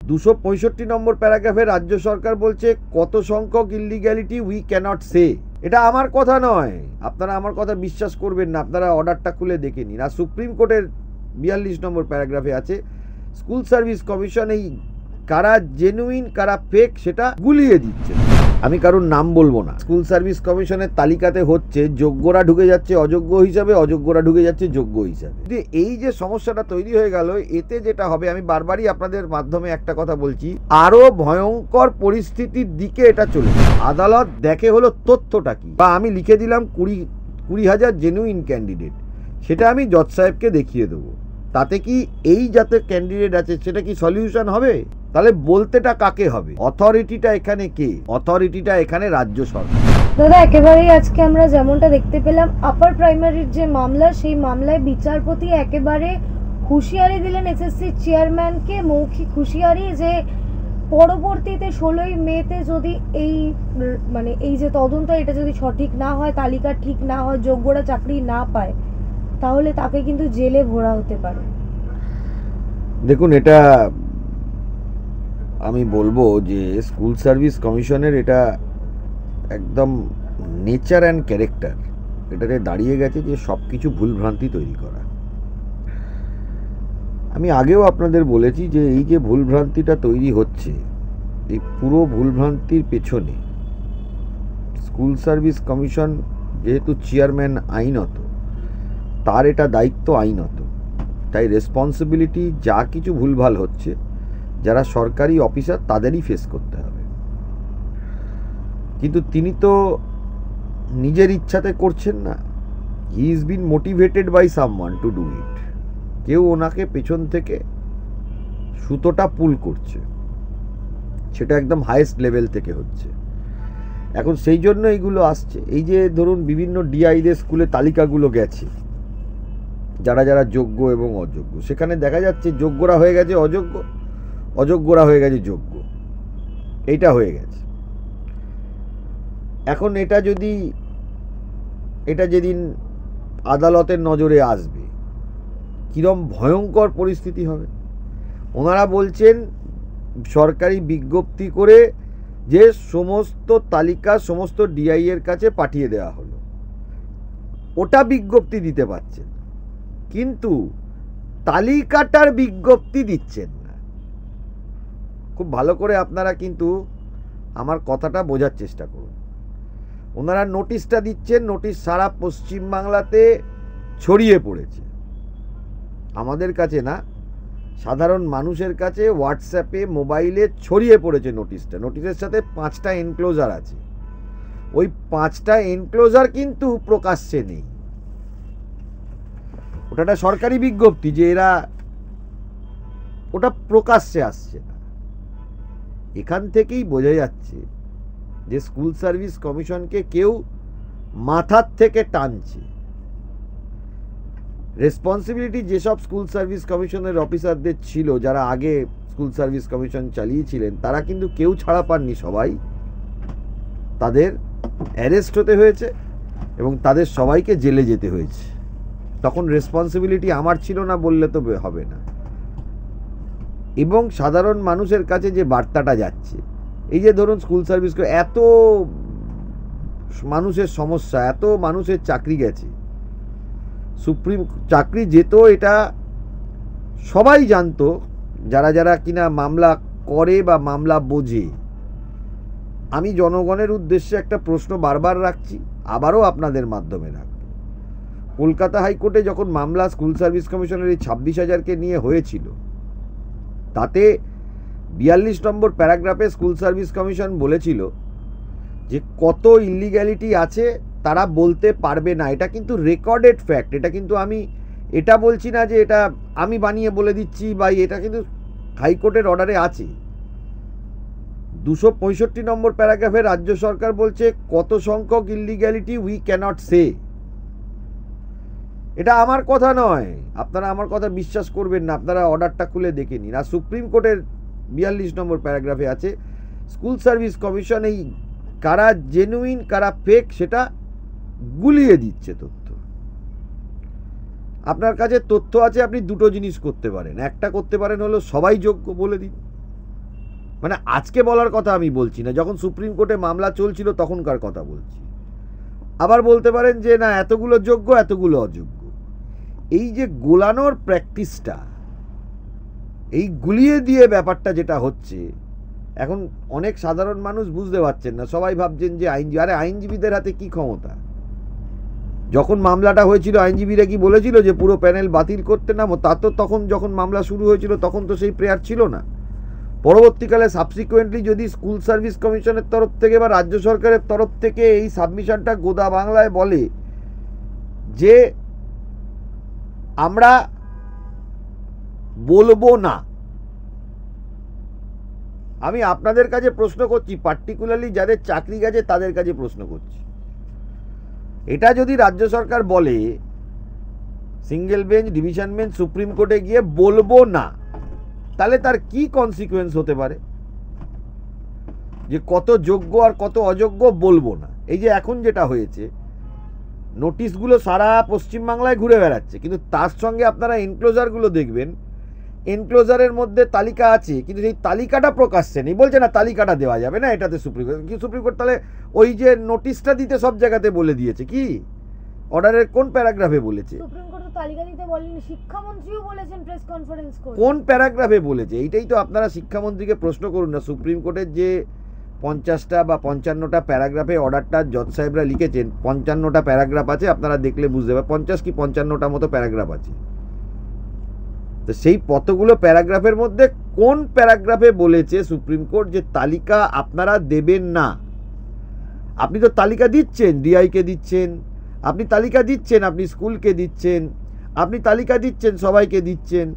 265 নম্বর প্যারাগ্রাফে রাজ্য সরকার বলছে কত সংখ্যক ইলিগ্যালিটি উই ক্যানট সে। এটা আমার কথা নয়, আপনারা আমার কথা বিশ্বাস করবেন না, আপনারা অর্ডারটা খুলে দেখে নিন। আর সুপ্রিম কোর্টের 42 নম্বর প্যারাগ্রাফে আছে স্কুল সার্ভিস কমিশন এই কারা জেনুইন কারা ফেক সেটা গুলিয়ে দিচ্ছে। আমি কারোর নাম বলবো না। স্কুল সার্ভিস কমিশনের তালিকাতে হচ্ছে যোগ্যরা ঢুকে যাচ্ছে অযোগ্য হিসাবে, অযোগ্যরা ঢুকে যাচ্ছে যোগ্য হিসাবে। এই যে সমস্যাটা তৈরি হয়ে গেল, এতে যেটা হবে, আমি বারবারই আপনাদের মাধ্যমে একটা কথা বলছি, আরো ভয়ঙ্কর পরিস্থিতির দিকে এটা চলে যাবে। আদালত দেখে হলো তথ্যটা কি, বা আমি লিখে দিলাম 20,000 জেনুইন ক্যান্ডিডেট, সেটা আমি জজ সাহেবকে দেখিয়ে দেবো। তাতে কি এই যাতে ক্যান্ডিডেট আছে সেটা কি সলিউশন হবে? তাহলে বলতেটা কাকে হবে? অথরিটিটা এখানে কে? অথরিটিটা এখানে রাজ্য সরকার। দাদা, একেবারেই আজকে আমরা যেমনটা দেখতে পেলাম, আপার প্রাইমারির যে মামলা, সেই মামলায় বিচারপতি একেবারে হুঁশিয়ারি দিলেন এসএসসি চেয়ারম্যানকে, মৌখিক হুঁশিয়ারি, যে পরবর্তীতে 16ই মেতে যদি এই যে তদন্ত, এটা যদি সঠিক না হয়, তালিকা ঠিক না হয়, যোগ্যরা চাকরি না পায়, তাহলে তাকে কিন্তু জেলে ভরা হতে পারে। দেখুন, এটা আমি বলবো যে স্কুল সার্ভিস কমিশনের এটা একদম নেচার অ্যান্ড ক্যারেক্টার, এটাতে দাঁড়িয়ে গেছে যে সব কিছু ভুলভ্রান্তি তৈরি করা। আমি আগেও আপনাদের বলেছি যে এই যে ভুলভ্রান্তিটা তৈরি হচ্ছে, এই পুরো ভুলভ্রান্তির পেছনে স্কুল সার্ভিস কমিশন যেহেতু চেয়ারম্যান আইনত, তার এটা দায়িত্ব আইনত, তাই রেসপন্সিবিলিটি যা কিছু ভুলভাল হচ্ছে যারা সরকারি অফিসার তাদেরই ফেস করতে হবে। কিন্তু তিনি তো নিজের ইচ্ছাতে করছেন না, he is been motivated by someone to do it. কেউ ওনাকে পেছন থেকে সুতোটা পুল করছে, সেটা একদম হাইয়েস্ট লেভেল থেকে হচ্ছে। এখন সেই জন্য এইগুলো আসছে। এই যে ধরুন বিভিন্ন ডিআইদের স্কুলে তালিকাগুলো গেছে, যারা যারা যোগ্য এবং অযোগ্য, সেখানে দেখা যাচ্ছে যোগ্যরা হয়ে গেছে অযোগ্য, অযোগ্যরা হয়ে গেছে যোগ্য, এইটা হয়ে গেছে। এখন এটা যেদিন আদালতের নজরে আসবে, কিরম ভয়ঙ্কর পরিস্থিতি হবে। ওনারা বলছেন সরকারি বিজ্ঞপ্তি করে যে সমস্ত তালিকা সমস্ত ডিআই এর কাছে পাঠিয়ে দেওয়া হলো, ওটা বিজ্ঞপ্তি দিতে পারছেন, কিন্তু তালিকাটার বিজ্ঞপ্তি দিচ্ছেন না। খুব ভালো করে আপনারা কিন্তু আমার কথাটা বোঝার চেষ্টা করুন। ওনারা নোটিশটা দিচ্ছেন, নোটিশ সারা পশ্চিমবাংলাতে ছড়িয়ে পড়েছে, আমাদের কাছে না, সাধারণ মানুষের কাছে হোয়াটসঅ্যাপে মোবাইলে ছড়িয়ে পড়েছে নোটিশটা। নোটিশের সাথে 5টা এনক্লোজার আছে, ওই 5টা এনক্লোজার কিন্তু প্রকাশ্যে নেই। ওটা একটা সরকারি বিজ্ঞপ্তি যে এরা, ওটা প্রকাশ্যে আসছে না। এখান থেকেই বোঝা যাচ্ছে যে স্কুল সার্ভিস কমিশনকে কেউ মাথার থেকে টানছে। রেসপন্সিবিলিটি যেসব স্কুল সার্ভিস কমিশনের অফিসারদের ছিল, যারা আগে স্কুল সার্ভিস কমিশন চালিয়েছিলেন, তারা কিন্তু কেউ ছাড়া পাননি, সবাই তাদের অ্যারেস্ট হতে হয়েছে এবং তাদের সবাইকে জেলে যেতে হয়েছে। তখন রেসপন্সিবিলিটি আমার ছিল না বললে তো হবে না। এবং সাধারণ মানুষের কাছে যে বার্তাটা যাচ্ছে, এই যে ধরুন স্কুল সার্ভিস, এত মানুষের সমস্যা, এত মানুষের চাকরি গেছে, সুপ্রিম চাকরি যেত, এটা সবাই জানতো, যারা যারা কিনা মামলা করে বা মামলা বোঝে। আমি জনগণের উদ্দেশ্যে একটা প্রশ্ন বারবার রাখছি, আবারও আপনাদের মাধ্যমে রাখব। কলকাতা হাইকোর্টে যখন মামলা স্কুল সার্ভিস কমিশনের এই 26,000কে নিয়ে হয়েছিল, তাতে 42 নম্বর প্যারাগ্রাফে স্কুল সার্ভিস কমিশন বলেছিল যে কত ইলিগ্যালিটি আছে তারা বলতে পারবে না। এটা কিন্তু রেকর্ডেড ফ্যাক্ট, এটা কিন্তু আমি এটা বলছি না যে এটা আমি বানিয়ে বলে দিচ্ছি, বা এটা কিন্তু হাইকোর্টের অর্ডারে আছে। 265 নম্বর প্যারাগ্রাফে রাজ্য সরকার বলছে কত সংখ্যক ইলিগ্যালিটি উই ক্যানট সে। এটা আমার কথা নয়, আপনারা আমার কথা বিশ্বাস করবেন না, আপনারা অর্ডারটা খুলে দেখে নিন। আর সুপ্রিম কোর্টের 42 নম্বর প্যারাগ্রাফে আছে স্কুল সার্ভিস কমিশন এই কারা জেনুইন কারা ফেক সেটা গুলিয়ে দিচ্ছে তথ্য। আপনার কাছে তথ্য আছে, আপনি দুটো জিনিস করতে পারেন। একটা করতে পারেন হলো সবাই যোগ্য বলে দিন, মানে আজকে বলার কথা আমি বলছি না, যখন সুপ্রিম কোর্টে মামলা চলছিল তখনকার কথা বলছি। আবার বলতে পারেন যে না এতগুলো যোগ্য এতগুলো অযোগ্য। এই যে গোলানোর প্র্যাকটিসটা, এই গুলিয়ে দিয়ে ব্যাপারটা যেটা হচ্ছে, এখন অনেক সাধারণ মানুষ বুঝতে পারছেন না। সবাই ভাবছেন যে আইনজীবীদের হাতে কি ক্ষমতা। যখন মামলাটা হয়েছিল আইনজীবীরা কি বলেছিল যে পুরো প্যানেল বাতিল করতে নামো? তা তো তখন যখন মামলা শুরু হয়েছিল তখন তো সেই প্রেয়ার ছিল না। পরবর্তীকালে সাবসিকুয়েন্টলি যদি স্কুল সার্ভিস কমিশনের তরফ থেকে বা রাজ্য সরকারের তরফ থেকে এই সাবমিশনটা গোদা বাংলায় বলে যে আমরা বলবো না, আমি আপনাদের কাছে প্রশ্ন করছি, পার্টিকুলারলি যাদের চাকরি গেছে তাদের কাছে প্রশ্ন করছি, এটা যদি রাজ্য সরকার বলে single bench, division bench, supreme কোর্টে গিয়ে বলবো না, তাহলে তার কি কনসিকুয়েন্স হতে পারে? যে কত যোগ্য আর কত অযোগ্য বলবো না। এই যে এখন যেটা হয়েছে, নোটিশগুলো সারা পশ্চিমবাংলায় ঘুরে বেড়াচ্ছে, কিন্তু তার সঙ্গে আপনারা এনক্লোজারগুলো দেখবেন, এনক্লোজারের মধ্যে তালিকা আছে কিন্তু সেই তালিকাটা প্রকাশ্যে নেই। বলছে না তালিকাটা দেওয়া যাবে না, এটাতে সুপ্রিম কোর্ট তাহলে ওই যে নোটিশটা দিতে সব জায়গাতে বলে দিয়েছে। কি অর্ডারের কোন প্যারাগ্রাফে বলেছে? সুপ্রিম কোর্ট তালিকা দিতে বলেনি, শিক্ষামন্ত্রীও বলেছেন প্রেস কনফারেন্স করে। কোন প্যারাগ্রাফে বলেছে? এইটাই তো আপনারা শিক্ষামন্ত্রীকে প্রশ্ন করুন না। সুপ্রিম কোর্টের যে 50টা বা 55টা প্যারাগ্রাফে অর্ডারটা জজ সাহেবরা লিখেছেন, 55টা প্যারাগ্রাফ আছে, আপনারা দেখলে বুঝতে পারবেন 50 কি 55টা মতো প্যারাগ্রাফ আছে। তো সেই কতগুলো প্যারাগ্রাফের মধ্যে কোন প্যারাগ্রাফে বলেছে সুপ্রিম কোর্ট যে তালিকা আপনারা দেবেন না? আপনি তো তালিকা দিচ্ছেন, ডিআইকে দিচ্ছেন, আপনি তালিকা দিচ্ছেন, আপনি স্কুলকে দিচ্ছেন, আপনি তালিকা দিচ্ছেন, সবাইকে দিচ্ছেন।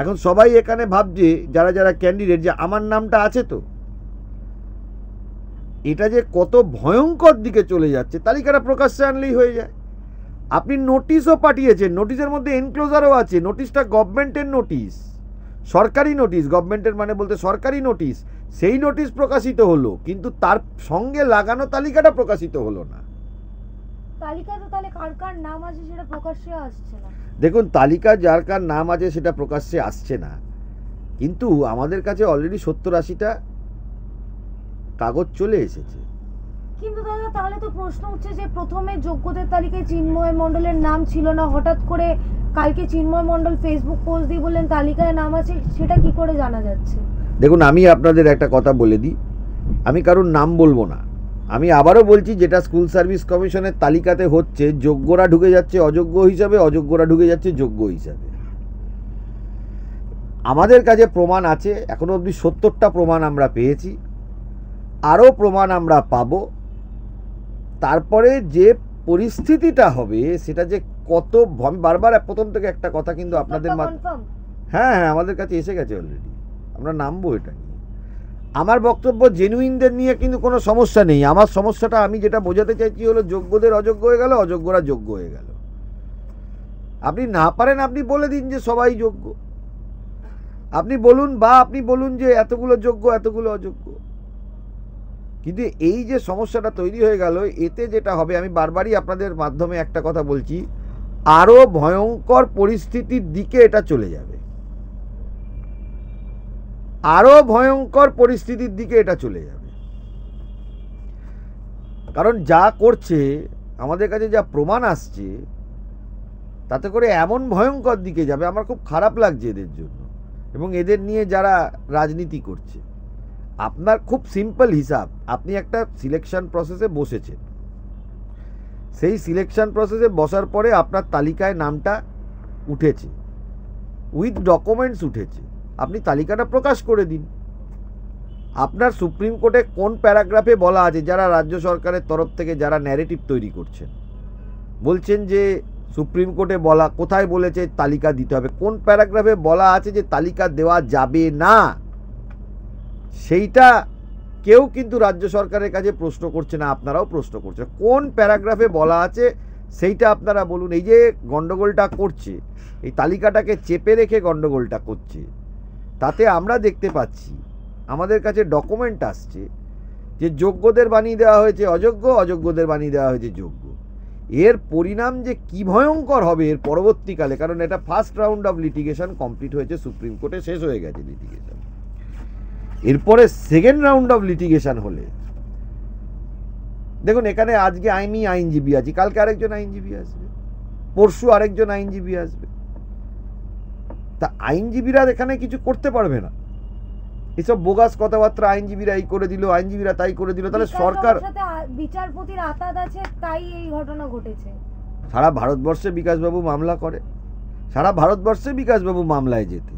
এখন সবাই এখানে ভাবছে যারা যারা ক্যান্ডিডেট যে আমার নামটা আছে তো। এটা যে কত ভয়ঙ্কর দিকে চলে যাচ্ছে, তালিকাটা প্রকাশ্যে আনলেই হয়ে যায়। আপনি নোটিশও পাঠিয়েছেন, নোটিশের মধ্যে এনক্লোজারও আছে, নোটিশটা গভর্নমেন্টের নোটিশ, সরকারি নোটিশ, গভর্নমেন্টের মানে বলতে সরকারি নোটিশ, সেই নোটিশ প্রকাশিত হলো, কিন্তু তার সঙ্গে লাগানো তালিকাটা প্রকাশিত হলো না। তালিকা তো তাহলে কার কার নাম আছে সেটা প্রকাশ্যে আসছে না। দেখুন, তালিকা যার কার নাম আছে সেটা প্রকাশ্যে আসছে না, কিন্তু আমাদের কাছে অলরেডি 70-80টা কাগজ চলে এসেছে। কিন্তু দাদা তাহলে তো প্রশ্ন উঠছে যে প্রথমে যোগ্যদের তালিকায় চিন্ময় মণ্ডলের নাম ছিল না, হঠাৎ করে কালকে চিন্ময় মণ্ডল ফেসবুক পোস্ট দিয়ে বললেন তালিকায় নাম আছে, সেটা কি করে জানা যাচ্ছে? দেখুন, আমি আপনাদের একটা কথা বলে দিই, আমি কারোর নাম বলবো না। আমি আবারও বলছি, যেটা স্কুল সার্ভিস কমিশনের তালিকাতে হচ্ছে, যোগ্যরা ঢুকে যাচ্ছে অযোগ্য হিসাবে, অযোগ্যরা ঢুকে যাচ্ছে যোগ্য হিসাবে। আমাদের কাছে প্রমাণ আছে, এখনো অবধি 70টা প্রমাণ আমরা পেয়েছি, আরও প্রমাণ আমরা পাবো। তারপরে যে পরিস্থিতিটা হবে সেটা যে কত, আমি বারবার প্রথম থেকে একটা কথা কিন্তু আপনাদের হ্যাঁ হ্যাঁ আমাদের কাছে এসে গেছে অলরেডি, আমরা নামবো এটা নিয়ে। আমার বক্তব্য জেনুইনদের নিয়ে কিন্তু কোনো সমস্যা নেই। আমার সমস্যাটা আমি যেটা বোঝাতে চাইছি হলো যোগ্যদের অযোগ্য হয়ে গেল, অযোগ্যরা যোগ্য হয়ে গেল। আপনি না পারেন আপনি বলে দিন যে সবাই যোগ্য, আপনি বলুন, বা আপনি বলুন যে এতগুলো যোগ্য এতগুলো অযোগ্য। কিন্তু এই যে সমস্যাটা তৈরি হয়ে গেল, এতে যেটা হবে, আমি বারবারই আপনাদের মাধ্যমে একটা কথা বলছি, আরো ভয়ঙ্কর পরিস্থিতির দিকে এটা চলে যাবে, আরো ভয়ঙ্কর পরিস্থিতির দিকে এটা চলে যাবে। কারণ যা করছে, আমাদের কাছে যা প্রমাণ আসছে, তাতে করে এমন ভয়ঙ্কর দিকে যাবে, আমার খুব খারাপ লাগছে এদের জন্য এবং এদের নিয়ে যারা রাজনীতি করছে। আপনার খুব সিম্পল হিসাব, আপনি একটা সিলেকশন প্রসেসে বসেছেন, সেই সিলেকশন প্রসেসে বসার পরে আপনার তালিকায় নামটা উঠেছে, উইথ ডকুমেন্টস উঠেছে, আপনি তালিকাটা প্রকাশ করে দিন। আপনার সুপ্রিম কোর্টে কোন প্যারাগ্রাফে বলা আছে, যারা রাজ্য সরকারের তরফ থেকে যারা ন্যারেটিভ তৈরি করছেন, বলছেন যে সুপ্রিম কোর্টে বলা, কোথায় বলেছে তালিকা দিতে হবে, কোন প্যারাগ্রাফে বলা আছে যে তালিকা দেওয়া যাবে না, সেইটা কেউ কিন্তু রাজ্য সরকারের কাছে প্রশ্ন করছে না, আপনারাও প্রশ্ন করছেন। কোন প্যারাগ্রাফে বলা আছে সেইটা আপনারা বলুন। এই যে গন্ডগোলটা করছে, এই তালিকাটাকে চেপে রেখে গন্ডগোলটা করছে, তাতে আমরা দেখতে পাচ্ছি, আমাদের কাছে ডকুমেন্ট আসছে যে যোগ্যদের বানিয়ে দেওয়া হয়েছে অযোগ্য, অযোগ্যদের বানিয়ে দেওয়া হয়েছে যোগ্য। এর পরিণাম যে কি ভয়ঙ্কর হবে এর পরবর্তীকালে, কারণ এটা first round of litigation complete হয়েছে সুপ্রিম কোর্টে, শেষ হয়ে গেছে লিটিগেশন। এরপরে সেকেন্ড রাউন্ড অফ লিটিগেশন হলে, দেখুন এখানে আজকে আমি আইনজীবী আছি, কালকে আরেকজন আইনজীবী আসবে, পরশু আরেকজন আইনজীবী আসবে। তা আইনজীবীরা এখানে কিছু করতে পারবে না। এসব বোগাস কথাবার্তা, আইনজীবীরা এই করে দিল, আইনজীবীরা তাই করে দিল, তাহলে সরকার, বিচারপতির আতাত আছে তাই এই ঘটনা ঘটেছে। সারা ভারতবর্ষে বিকাশবাবু মামলা করে, সারা ভারতবর্ষে বিকাশবাবু মামলায় যেতে,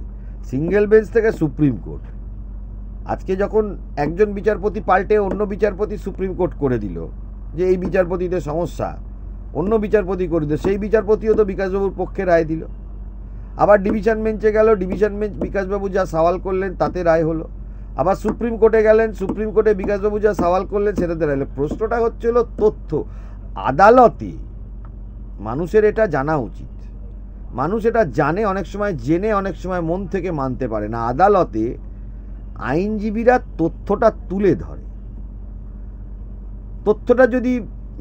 সিঙ্গেল বেঞ্চ থেকে সুপ্রিম কোর্ট। আজকে যখন একজন বিচারপতি পাল্টে অন্য বিচারপতি সুপ্রিম কোর্ট করে দিল যে এই বিচারপতিদের সমস্যা, অন্য বিচারপতি করে দিল, সেই বিচারপতিও তো বিকাশবাবুর পক্ষে রায় দিল। আবার ডিভিশন বেঞ্চে গেল, ডিভিশন বেঞ্চ বিকাশবাবু যা সওয়াল করলেন তাতে রায় হলো। আবার সুপ্রিম কোর্টে গেলেন, সুপ্রিম কোর্টে বিকাশবাবু যা সওয়াল করলেন সেটাতে রায় হলো। প্রশ্নটা হচ্ছে হলো তথ্য। আদালতে মানুষের এটা জানা উচিত, মানুষ এটা জানে, অনেক সময় জেনে অনেক সময় মন থেকে মানতে পারে না। আদালতে আইনজীবীরা তথ্যটা তুলে ধরে, তথ্যটা যদি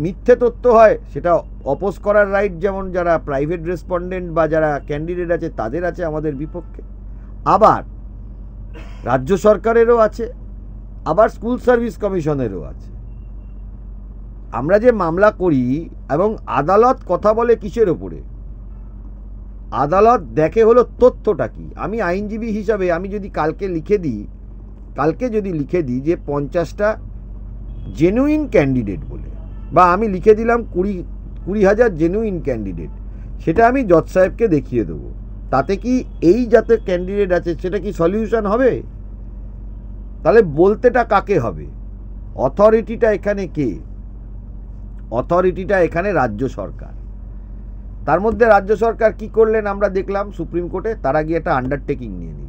মিথ্যে তথ্য হয় সেটা অপোজ করার রাইট যেমন যারা প্রাইভেট রেসপন্ডেন্ট বা যারা ক্যান্ডিডেট আছে তাদের আছে আমাদের বিপক্ষে, আবার রাজ্য সরকারেরও আছে, আবার স্কুল সার্ভিস কমিশনেরও আছে। আমরা যে মামলা করি এবং আদালত কথা বলে কিসের ওপরে? আদালত দেখে হলো তথ্যটা কি। আমি আইনজীবী হিসাবে আমি যদি কালকে যদি লিখে দিই যে 50টা জেনুইন ক্যান্ডিডেট বলে, বা আমি লিখে দিলাম 20,000 জেনুইন ক্যান্ডিডেট, সেটা আমি জজ সাহেবকে দেখিয়ে দেবো, তাতে কি এই যাতে ক্যান্ডিডেট আছে সেটা কি সলিউশন হবে? তাহলে বলতেটা কাকে হবে? অথরিটিটা এখানে কে? অথরিটিটা এখানে রাজ্য সরকার। তার মধ্যে রাজ্য সরকার কি করলেন আমরা দেখলাম সুপ্রিম কোর্টে, তারা গিয়ে একটা আন্ডারটেকিং নিয়ে নিল।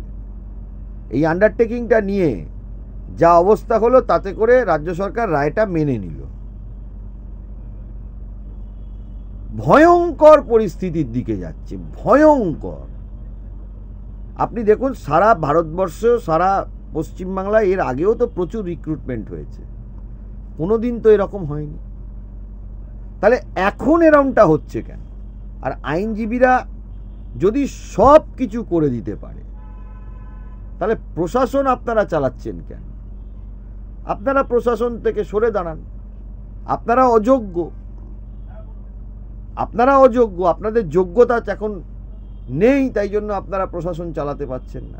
এই আন্ডারটেকিংটা নিয়ে যা অবস্থা হলো তাতে করে রাজ্য সরকার রায়টা মেনে নিল। ভয়ঙ্কর পরিস্থিতির দিকে যাচ্ছে, ভয়ঙ্কর। আপনি দেখুন সারা ভারতবর্ষ, সারা পশ্চিমবাংলায় এর আগেও তো প্রচুর রিক্রুটমেন্ট হয়েছে, কোনোদিন তো এরকম হয়নি। তাহলে এখন এরকমটা হচ্ছে কেন? আর আইনজীবীরা যদি সব কিছু করে দিতে পারে তাহলে প্রশাসন আপনারা চালাচ্ছেন কেন? আপনারা প্রশাসন থেকে সরে দাঁড়ান। আপনারা অযোগ্য, আপনাদের যোগ্যতা এখন নেই, তাই জন্য আপনারা প্রশাসন চালাতে পারছেন না।